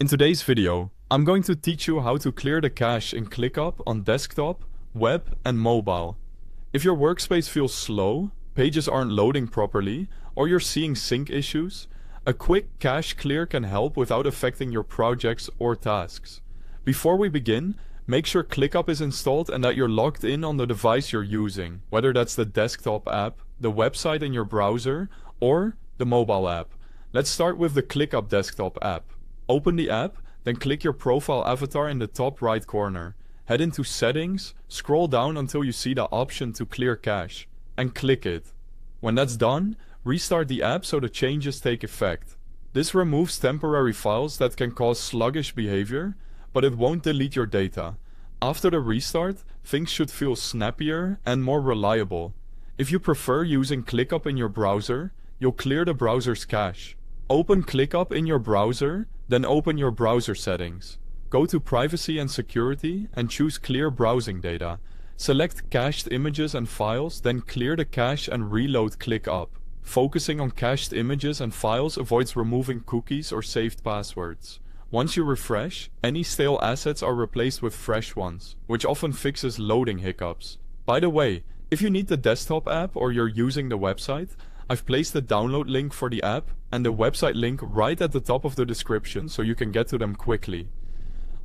In today's video, I'm going to teach you how to clear the cache in ClickUp on desktop, web, and mobile. If your workspace feels slow, pages aren't loading properly, or you're seeing sync issues, a quick cache clear can help without affecting your projects or tasks. Before we begin, make sure ClickUp is installed and that you're logged in on the device you're using, whether that's the desktop app, the website in your browser, or the mobile app. Let's start with the ClickUp desktop app. Open the app, then click your profile avatar in the top right corner. Head into Settings, scroll down until you see the option to clear cache, and click it. When that's done, restart the app so the changes take effect. This removes temporary files that can cause sluggish behavior, but it won't delete your data. After the restart, things should feel snappier and more reliable. If you prefer using ClickUp in your browser, you'll clear the browser's cache. Open ClickUp in your browser, then open your browser settings. Go to Privacy and Security and choose Clear Browsing Data. Select Cached Images and Files, then clear the cache and reload ClickUp. Focusing on cached images and files avoids removing cookies or saved passwords. Once you refresh, any stale assets are replaced with fresh ones, which often fixes loading hiccups. By the way, if you need the desktop app or you're using the website, I've placed the download link for the app and the website link right at the top of the description so you can get to them quickly.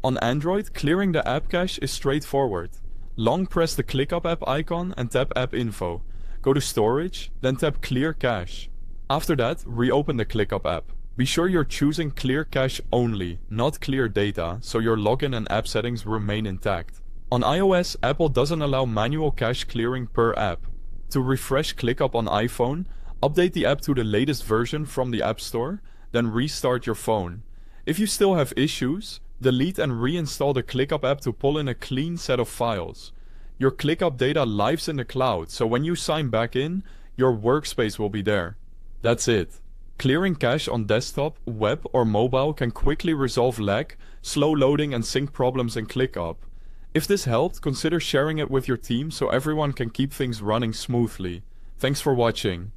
On Android, clearing the app cache is straightforward. Long press the ClickUp app icon and tap App Info. Go to Storage, then tap Clear Cache. After that, reopen the ClickUp app. Be sure you're choosing Clear Cache only, not Clear Data, so your login and app settings remain intact. On iOS, Apple doesn't allow manual cache clearing per app. To refresh ClickUp on iPhone, update the app to the latest version from the App Store, then restart your phone. If you still have issues, delete and reinstall the ClickUp app to pull in a clean set of files. Your ClickUp data lives in the cloud, so when you sign back in, your workspace will be there. That's it. Clearing cache on desktop, web, or mobile can quickly resolve lag, slow loading, and sync problems in ClickUp. If this helped, consider sharing it with your team so everyone can keep things running smoothly. Thanks for watching.